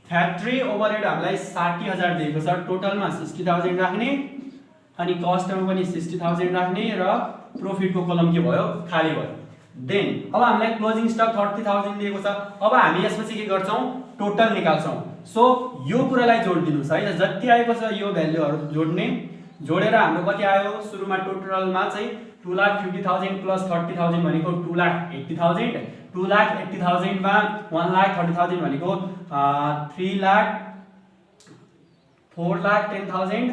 A: फ्याक्ट्री ओभरहेड हामीलाई 60,000 दिएको छ। टोटलमा 60,000 राख्ने अनि कस्टमा पनि 60,000 राख्ने र प्रॉफिट को कलम के भयो खाली भयो। देन अब हामीलाई क्लोजिङ स्टक 30,000 दिएको छ। अब हामी यसपछि के गर्छौं टोटल निकाल्छौं। सो यो कुरालाई जोड दिनुस् है, जति आएको छ यो भ्यालुहरु जोड्ने, जोडेर हाम्रो कति आयो सुरुमा टोटलमा चाहिँ 2,50,000 प्लस 30,000 भनेको 2,80,000, 2,80,000 मा 1,30,000 भनेको 3,00,000, 4,10,000,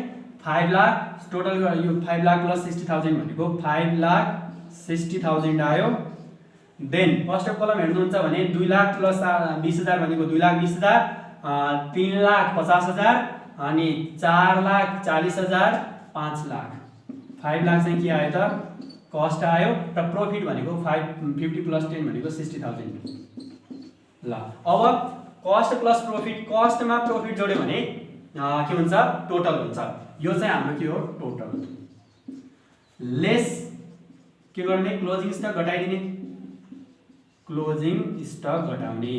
A: 5,00,000 टोटल यो 5,00,000 प्लस 60,000 भनेको 5,60,000 आयो। देन फर्स्ट अफ कलम हेर्नुहुन्छ भने 2,00,000 प्लस 20,000 भनेको 2,20,000, 3,50,000 अनि 4,40,000, 5,00,000, 5,00,000 चाहिँ के आयो त कस्ट आयो र प्रॉफिट भनेको 550 प्लस 10 भनेको 60,000। ल अब कस्ट प्लस प्रॉफिट, कस्टमा प्रॉफिट जोड्यो भने के हुन्छ टोटल हुन्छ। यो चाहिँ हाम्रो के हो टोटल। लेस के गर्ने क्लोजिङ स्टक घटाइदिने, क्लोजिङ स्टक घटाउने।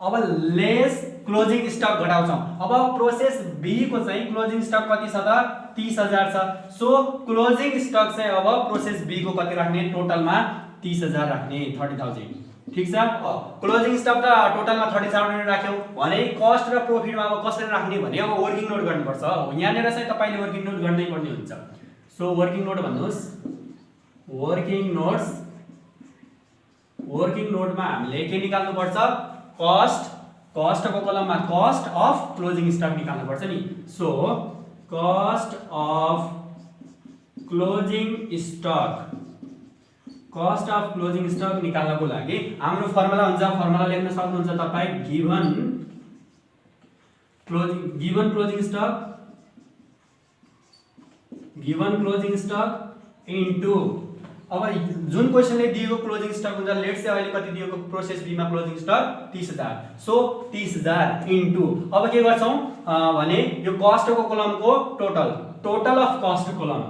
A: अब लेस क्लोजिङ स्टक घटाउँछौं। अब प्रोसेस बी को चाहिँ क्लोजिङ स्टक कति छ त 30,000 छ। सो क्लोजिङ स्टक चाहिँ अब प्रोसेस बी को कति राख्ने टोटलमा 30,000 राख्ने 30,000। ठीक छ। क्लोजिङ स्टक त टोटलमा 30,000 राख्यौ भने कस्ट र प्रॉफिटमा अब कसरी राख्ने भने अब वर्किङ नोट गर्नुपर्छ। यहाँनेर चाहिँ तपाईले वर्किङ नोट गर्नै पर्ने हुन्छ। सो वर्किङ नोट भन्नुस्, वर्किङ नोट्स, वर्किङ नोटमा हामीले के निकाल्नु पर्छ कस्ट, कस्ट को कलममा कस्ट अफ क्लोजिङ स्टक निकाल्नु पर्छ नि। So cost of closing stock, cost of closing stock निकाल्नको लागि हाम्रो फर्मुला हुन्छ, फर्मुला लेख्न सक्नुहुन्छ तपाई given closing stock, given closing stock into अब जुन क्वेशनले दिएको क्लोजिङ स्टक हुन्छ लेट्स से अहिले कति दिएको प्रोसेस बी मा क्लोजिङ स्टक 30,000। सो 30,000 इन्टु अब के गर्छौं भने यो कस्ट को कलमको टोटल, टोटल अफ कस्ट कलम,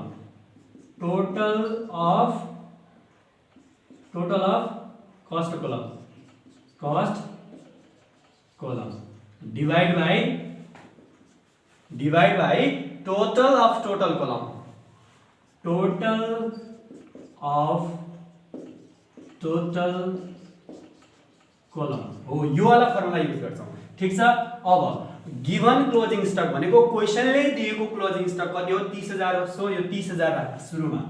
A: टोटल अफ कस्ट कलम, cost column divide by total of total कलम, टोटल अफ टोटल कलम हो। यो वाला फर्मुला युज गर्छौं। ठीक छ। अब गिवन क्लोजिङ स्टक भनेको क्वेशनले दिएको क्लोजिङ स्टक कति हो 30,000 हो। सो यो 30,000 राख सुरुमा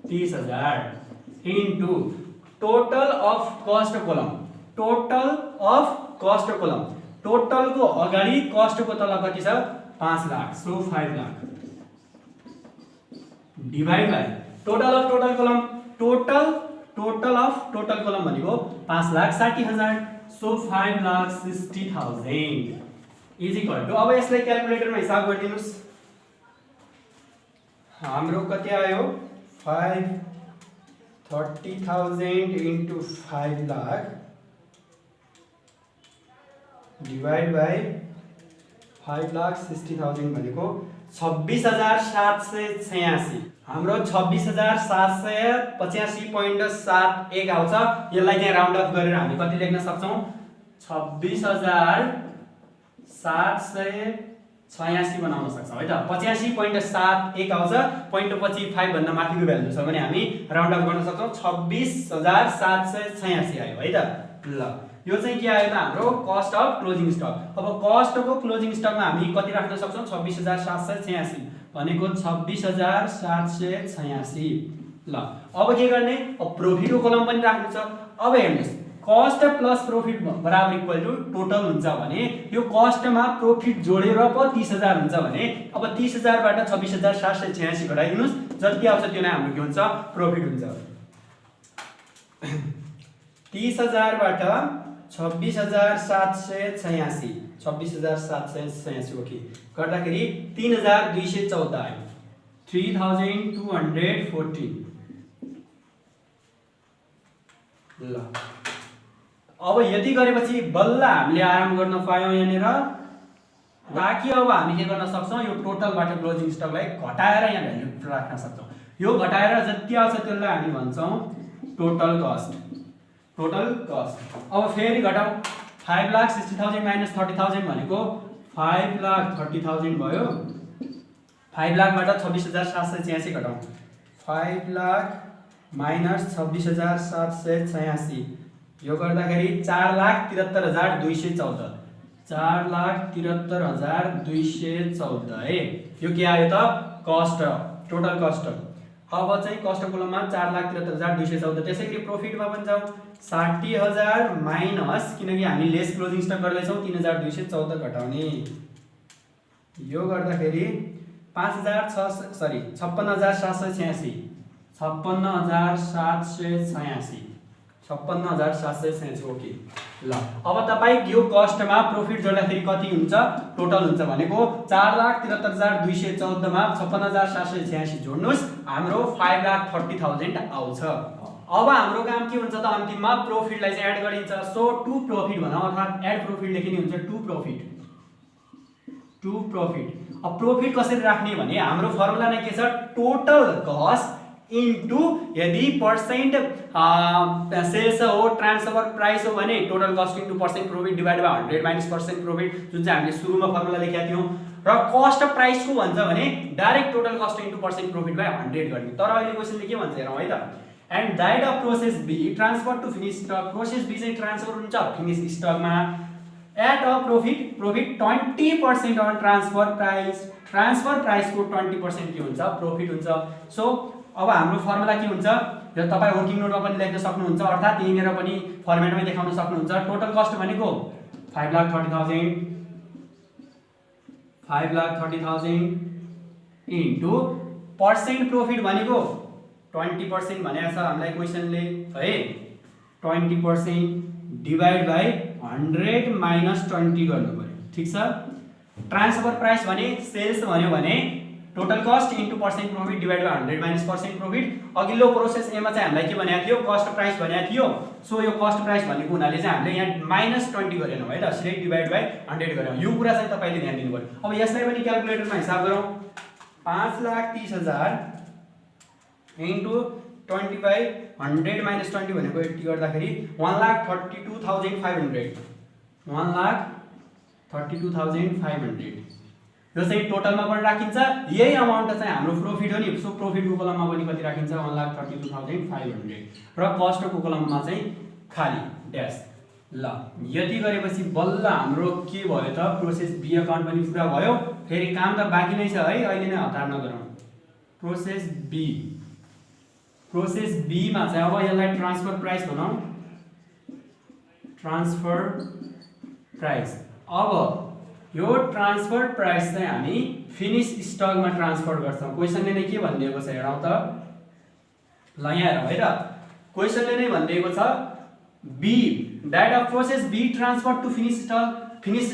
A: 30,000 इन्टु टोटल अफ कस्ट कलम, टोटल अफ कस्ट कलम, टोटल को अगाडि कस्ट को तल कति छ 5,00,000। So 5,00,000 divide by total of total कलम, टोटल अफ टोटल कलम भनेको 5,60,000। सो 5,60,000 इज इक्वल टु अब यसलाई क्याल्कुलेटरमा हिसाब गरिदिनुस्। हाम्रो कति आयो 530,000 इन्टु 5,00,000 डिवाइड बाई 5,60,000 भनेको 26,786 हाम्रो 26,785.71 आउँछ। यसलाई चाहिँ राउन्ड अफ गरेर हामी कति लेख्न सक्छौं 26,786 बनाउन सक्छौं है त। 85.71 आउँछ, पोइन्ट पछि 5 भन्दा माथिको भ्यालु छ भने हामी राउन्ड अफ गर्न सक्छौं 26,786 आयो है त। ल यो चाहिँ के आयो त हाम्रो कस्ट अफ क्लोजिङ स्टक। अब कस्ट अफ क्लोजिङ स्टकमा हामी कति राख्न सक्छौं 26,786 भनेको 26,786। ल अब के गर्ने, अब प्रोफिटको कलम पनि राख्नु छ। अब हेर्नुस् कस्ट प्लस प्रोफिट बराबर इक्वल टु टोटल हुन्छ भने यो कस्टमा प्रोफिट जोडेर पो 30,000 हुन्छ भने अब 30,000 बाट 26,786 घटाइदिनुस्, जति आउँछ त्यो नै हाम्रो के हुन्छ प्रोफिट हुन्छ। 30,000 बाट 26,786 ओके गर्दाखेरि 3,214 आयो, 3,214। ल अब यति गरेपछि बल्ल हामीले आराम गर्न पायौं यहाँनिर। बाँकी अब हामी के गर्न सक्छौं यो टोटलबाट क्लोजिङ स्टकलाई घटाएर यहाँ भ्यालु राख्न सक्छौं। यो घटाएर जति आउँछ त्यसलाई हामी भन्छौं टोटल कस्ट। टोटल कस्ट अब फेरि घटाऊ 5,60,000 माइनस 30,000 भनेको 5,30,000 भयो। 5,00,000 बाट 26,786 घटाऊ 5,00,000 माइनस 26,786 यो गर्दाखेरि 4,73,214 4,73,214 है। यो के आयो त कस्ट टोटल कस्ट। अब चाहिँ कस्ट कोलममा 4,73,214। त्यसैगरी प्रोफिटमा पनि जाऊ 60,000 माइनस, किनकि हामी लेस क्लोजिङ स्टक गर्दै छौं 3,214 घटाउने, यो गर्दाखेरि 56,786 56,786 ओके। ल अब तपाई यो कस्टमा प्रोफिट जोड्दाखेरि कति हुन्छ टोटल हुन्छ भनेको 4,73,214 मा 56,786 जोड्नुस्, हाम्रो 5,30,000 आउँछ। अब हाम्रो काम के हुन्छ त अन्तिममा प्रोफिटलाई चाहिँ एड गरिन्छ। सो टु प्रोफिट भनौं अर्थात एड प्रोफिट लेखिने हुन्छ टु प्रोफिट। अब प्रोफिट कसरी राख्ने भने हाम्रो फर्मुला नै के छ टोटल कस्ट इन्टु यदि पर्सेन्ट सेल्स हो ट्रान्सफर प्राइस हो भने total cost into percent profit divide by 100 minus percent profit, जुन चाहिँ हामीले सुरुमा फर्मुला लेखेका थियौं। र कस्ट प्राइस को भन्छ भने direct total cost into percent profit by 100 गर्ने। तर अहिले क्वेशनले के भन्छ हेरौं है त। And died of process B transfer to finish stock. Process B चाहिँ ट्रान्सफर हुन्छ फिनिश स्टकमा at a profit 20% on transfer price. Transfer price को 20% के हुन्छ प्रोफिट हुन्छ। सो अब हाम्रो फर्मुला के हुन्छ यो तपाई वर्किङ नोटमा पनि लेख्न सक्नुहुन्छ, अर्थात यहीँनेर पनि फर्मेटमै देखाउन सक्नुहुन्छ। टोटल कस्ट भनेको 5,30,000 इन्टु पर्सेन्ट प्रोफिट भनेको 20% भनेको छ हामीलाई क्वेशनले है। 20% डिवाइड बाइ 100 माइनस 20 गर्नु पर्यो, ठीक छ। ट्रान्सफर प्राइस भने सेल्स भन्यो भने total cost into percent profit divide by 100 minus percent profit. अघिल्लो प्रोसेस ए मा चाहिँ हामीलाई के भनेको थियो कस्ट प्राइस भनेको थियो। सो यो कस्ट प्राइस भनेको हुनाले चाहिँ हामीले यहाँ माइनस 20 गरेनौं है त, सिधै डिवाइड बाइ 100 गरेनौं। यो कुरा चाहिँ तपाईले ध्यान दिनु पर्यो। अब यसलाई पनि क्याल्कुलेटरमा हिसाब गरौँ। 5,30,000 इन्टु 20 बाइ 100 माइनस 20 भनेको 80 गर्दाखेरि 1,32,500 1,32,500 यो चाहिँ टोटलमा पनि राखिन्छ। यही अमाउन्ट चाहिँ हाम्रो प्रोफिट हो नि। सो प्रोफिटको कलममा पनि कति राखिन्छ 1,32,500 र कस्टको कलममा चाहिँ खाली ड्यास। ल यति गरेपछि बल्ल हाम्रो के भयो त प्रोसेस बी अकाउन्ट पनि पुरा भयो। फेरि काम त बाँकी नै छ है, अहिले नै हतार नगरौँ। प्रोसेस बी मा चाहिँ अब यसलाई ट्रान्सफर प्राइस भनौं। ट्रान्सफर प्राइस अब यो ट्रान्सफर प्राइस चाहिँ हामी फिनिश स्टकमा ट्रान्सफर गर्छौं। क्वेशनले नै के भनिदिएको छ हेरौं त। ल यहाँ हेरौं है त। क्वेशनले नै भनिदिएको छ B died of process B transfer to finish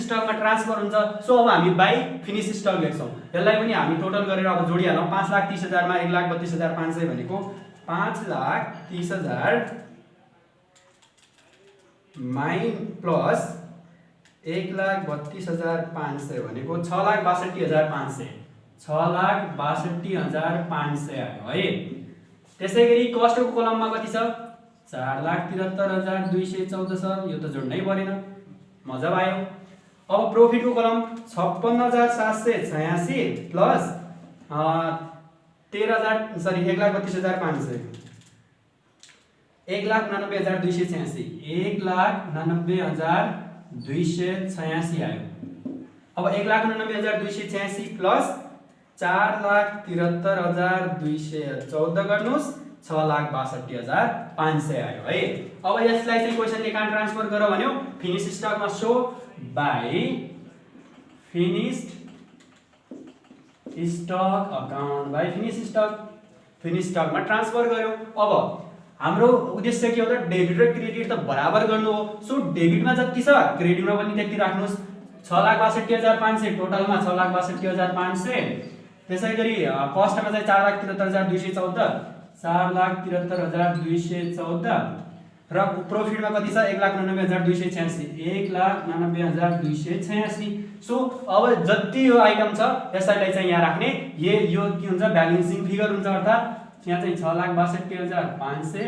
A: स्टकमा ट्रान्सफर हुन्छ। सो अब हामी बाइ फिनिश स्टक लेख्छौं। यसलाई पनि हामी टोटल गरेर अब जोडिहालौं। 5,30,000 मा 1,32,500 भनेको 5,30,000 माइ प्लस 1,32,500 भनेको 6,62,500 6,62,500 आयो है। त्यसै गरी कस्टको कलममा कति छ 4,73,214 छ, यो त जोड्नै परेन, मजा आयो। अब प्रॉफिटको कलम 56,786 प्लस 1,32,500 1,89,286 1,89,286 आयो। अब 1,89,286 प्लस 4,73,214 गर्नुस् 6,62,500 आयो है। अब यसलाई चाहिँ क्वेशनले कहाँ ट्रान्सफर गर भन्यो फिनिश स्टकमा so by finished stock account by finish स्टकमा ट्रान्सफर गर्यो। अब हाम्रो उद्देश्य के हो त डेबिट र क्रेडिट त बराबर गर्नु हो। सो डेबिटमा जति छ क्रेडिटमा पनि त्यति राख्नुस् 6,62,500 टोटलमा 6,62,500। त्यसै गरी कस्टमा चाहिँ 4,73,214 4,73,214 र प्रॉफिटमा कति छ 1,89,286 1,89,286। सो अब जति यो आइटम छ यसलाई चाहिँ यहाँ राख्ने। यो के हुन्छ ब्यालेन्सिङ फिगर हुन्छ, अर्थात् यहाँ चाहिँ 6,62,500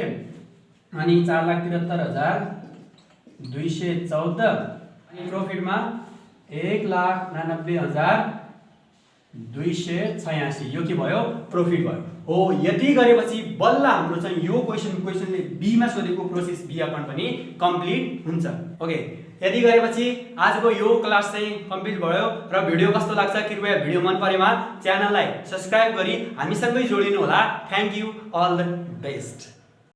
A: अनि 4,73,214 अनि प्रॉफिटमा 1,89,286 यो के भयो प्रॉफिट भयो हो। यति गरेपछि बल्ल हाम्रो चाहिँ यो क्वेशनले बी मा सोधेको प्रोसेस बी अकाउन्ट पनि कम्प्लिट हुन्छ। ओके, यति गरेपछि आजको यो क्लास चाहिँ कम्प्लिट भयो र भिडियो कस्तो लाग्छ कृपया भिडियो मन परेमा च्यानललाई सब्स्क्राइब गरी हामीसँगै जोडिनु होला। Thank you, all the best.